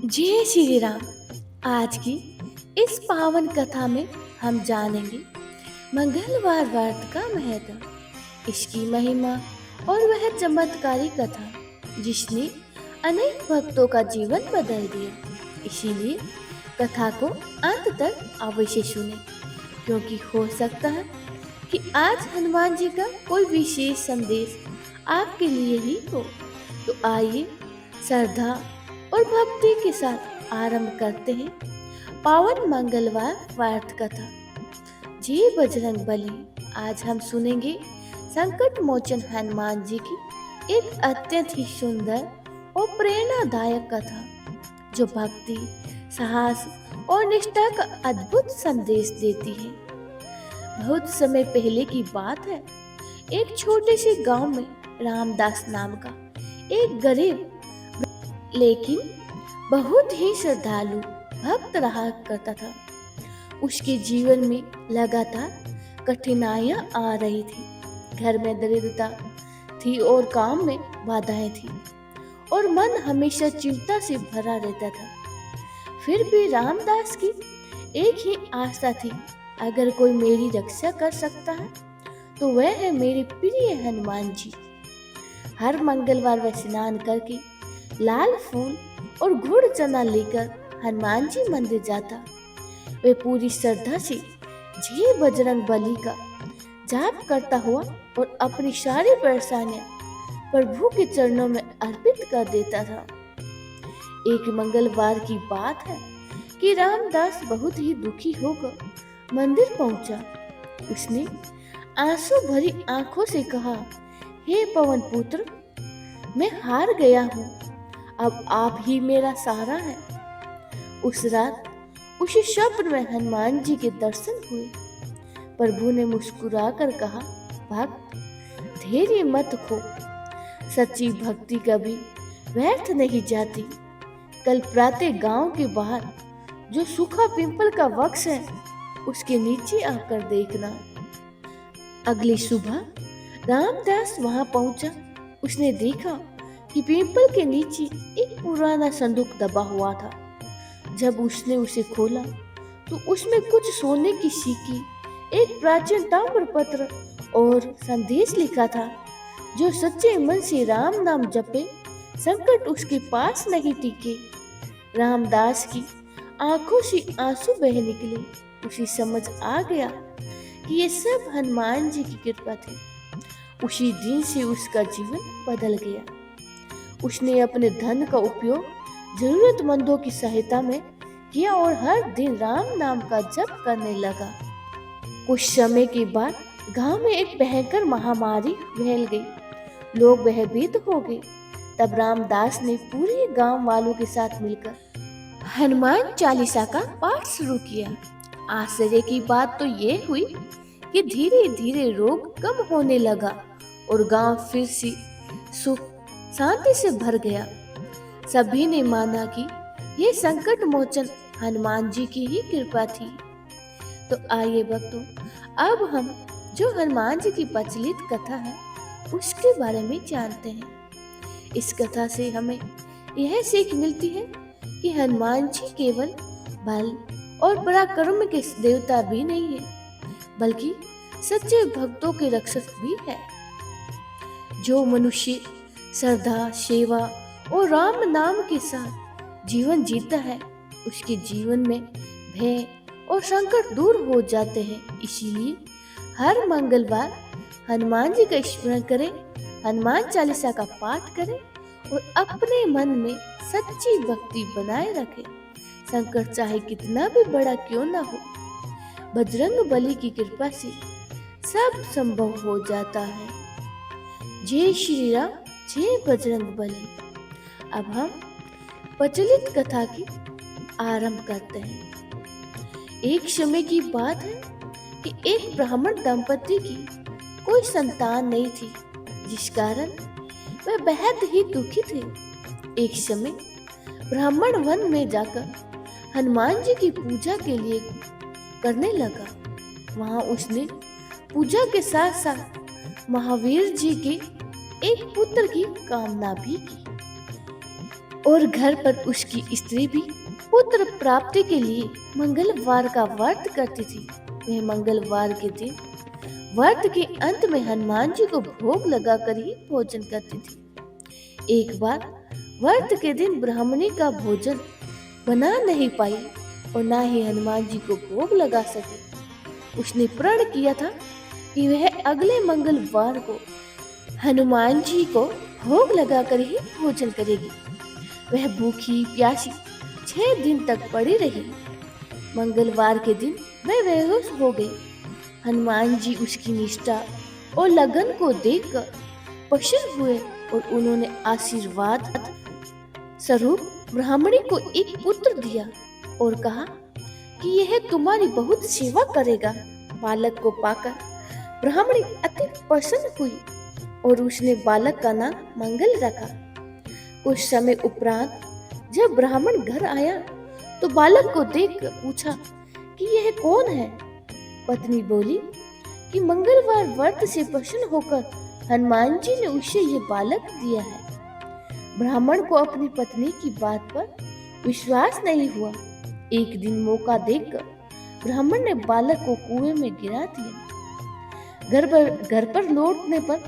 जय श्री राम। आज की इस पावन कथा में हम जानेंगे मंगलवार व्रत का महत्व, इसकी महिमा और वह चमत्कारी कथा जिसने अनेक भक्तों का जीवन बदल दिया। इसीलिए कथा को अंत तक अवश्य सुने, क्योंकि हो सकता है कि आज हनुमान जी का कोई विशेष संदेश आपके लिए ही हो। तो आइए श्रद्धा और भक्ति के साथ आरंभ करते हैं पावन मंगलवार व्रत कथा। जय बजरंग बली। आज हम सुनेंगे संकट मोचन हनुमान जी की एक अत्यंत ही सुंदर और प्रेरणादायक कथा, जो भक्ति, साहस और निष्ठा का अद्भुत संदेश देती है। बहुत समय पहले की बात है। एक छोटे से गांव में रामदास नाम का एक गरीब लेकिन बहुत ही श्रद्धालु भक्त रहा करता था। उसके जीवन में लगातार कठिनाइयां आ रही थी। घर में दरिद्रता थी और काम में बाधाएं थी और मन हमेशा चिंता से भरा रहता था। फिर भी रामदास की एक ही आशा थी, अगर कोई मेरी रक्षा कर सकता है तो वह है मेरे प्रिय हनुमान जी। हर मंगलवार वह स्नान करके लाल फूल और गुड़ चना लेकर हनुमान जी मंदिर जाता। वे पूरी श्रद्धा से जय बजरंग बली का जाप करता हुआ और अपनी सारी परेशानियां प्रभु के चरणों में अर्पित कर देता था। एक मंगलवार की बात है कि रामदास बहुत ही दुखी होकर मंदिर पहुंचा। उसने आंसू भरी आंखों से कहा, हे पवन पुत्र, मैं हार गया हूँ, अब आप ही मेरा सहारा है। उस रात उसी स्वप्न में हनुमान जी के दर्शन हुए। प्रभु ने मुस्कुराकर कहा, भक्त, धैर्य मत खो, सच्ची भक्ति कभी व्यर्थ नहीं जाती। कल प्रातः गांव के बाहर जो सूखा पीपल का वृक्ष है, उसके नीचे आकर देखना। अगली सुबह रामदास वहां पहुंचा। उसने देखा कि पीपल के नीचे एक पुराना संदूक दबा हुआ था। जब उसने उसे खोला तो उसमें कुछ सोने की सिक्की, एक प्राचीन ताम्रपत्र और संदेश लिखा था, जो सच्चे मन से राम नाम जपे संकट उसके पास नहीं टिके। रामदास की आंखों से आंसू बह निकले। उसे समझ आ गया कि ये सब हनुमान जी की कृपा थी। उसी दिन से उसका जीवन बदल गया। उसने अपने धन का उपयोग जरूरतमंदों की सहायता में किया और हर दिन राम नाम का जप करने लगा। कुछ समय के बाद गांव में एक भयंकर महामारी फैल गई। लोग भयभीत हो गए। तब रामदास ने पूरे गांव वालों के साथ मिलकर हनुमान चालीसा का पाठ शुरू किया। आश्चर्य की बात तो ये हुई कि धीरे धीरे रोग कम होने लगा और गांव फिर से सुख शांति से भर गया। सभी ने माना कि ये संकट मोचन हनुमान जी की ही कृपा थी। तो आइए भक्तों, अब हम जो हनुमान जी की प्रचलित कथा है उसके बारे में जानते हैं। इस कथा से हमें यह सीख मिलती है कि हनुमान जी केवल बल और पराक्रम के देवता भी नहीं है, बल्कि सच्चे भक्तों के रक्षक भी है। जो मनुष्य श्रद्धा, सेवा और राम नाम के साथ जीवन जीता है, उसके जीवन में भय और संकट दूर हो जाते हैं। इसीलिए हर मंगलवार हनुमान जी का स्मरण करें, हनुमान चालीसा का पाठ करें और अपने मन में सच्ची भक्ति बनाए रखें। संकट चाहे कितना भी बड़ा क्यों ना हो, बजरंग बली की कृपा से सब संभव हो जाता है। जय श्री राम, जय बजरंग बली। अब हम प्रचलित कथा की आरंभ करते हैं। एक समय की बात है कि एक ब्राह्मण दंपति की कोई संतान नहीं थी, जिस कारण वह बेहद ही दुखी थे। एक समय ब्राह्मण वन में जाकर हनुमान जी की पूजा के लिए करने लगा। वहां उसने पूजा के साथ साथ महावीर जी के एक पुत्र की कामना भी की। और घर पर उसकी स्त्री भी पुत्र प्राप्ति के लिए मंगलवार का व्रत करती थी। वह मंगलवार के दिन व्रत के अंत में हनुमान जी को भोग लगाकर ही भोजन करती थी। एक बार व्रत के दिन ब्राह्मणी का भोजन बना नहीं पाई और ना ही हनुमान जी को भोग लगा सके। उसने प्रण किया था कि वह अगले मंगलवार को हनुमान जी को भोग लगाकर ही भोजन करेगी। वह भूखी प्यासी 6 दिन तक पड़ी रही। मंगलवार के दिन वह बेहोश हो गई। हनुमान जी उसकी निष्ठा और लगन को देखकर प्रसन्न हुए और उन्होंने आशीर्वाद स्वरूप ब्राह्मणी को एक पुत्र दिया और कहा कि यह तुम्हारी बहुत सेवा करेगा। बालक को पाकर ब्राह्मणी अति प्रसन्न हुई और उसने बालक का नाम मंगल रखा। कुछ समय उपरांत जब ब्राह्मण घर आया तो बालक को देखकर पूछा कि यह कौन है। पत्नी बोली कि मंगलवार व्रत से प्रसन्न होकर हनुमान जी ने उसे ये बालक दिया है। ब्राह्मण को अपनी पत्नी की बात पर विश्वास नहीं हुआ। एक दिन मौका देखकर ब्राह्मण ने बालक को कुएं में गिरा दिया। घर पर लौटने पर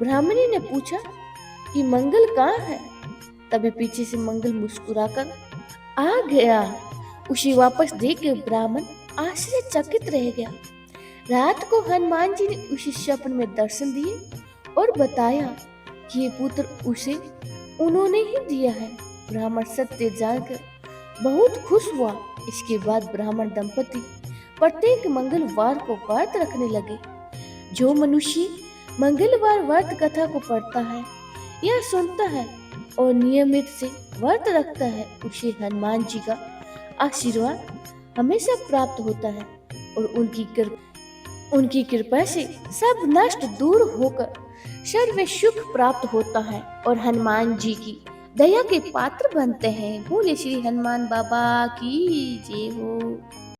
ब्राह्मणी ने पूछा कि मंगल कहाँ है। तभी पीछे से मंगल मुस्कुराकर आ गया। उसे वापस देखकर ब्राह्मण आश्चर्यचकित रह गया। रात को हनुमान जी ने उसे स्वप्न में दर्शन दिए और बताया कि ये पुत्र उसे उन्होंने ही दिया है। ब्राह्मण सत्य जानकर बहुत खुश हुआ। इसके बाद ब्राह्मण दंपति प्रत्येक मंगलवार को व्रत रखने लगे। जो मनुष्य मंगलवार व्रत कथा को पढ़ता है या सुनता है और नियमित से व्रत रखता है उसे हनुमान जी का आशीर्वाद हमेशा प्राप्त होता है और उनकी कृपा से सब नष्ट दूर होकर सर्व सुख प्राप्त होता है और हनुमान जी की दया के पात्र बनते हैं। बोले श्री हनुमान बाबा की जय हो।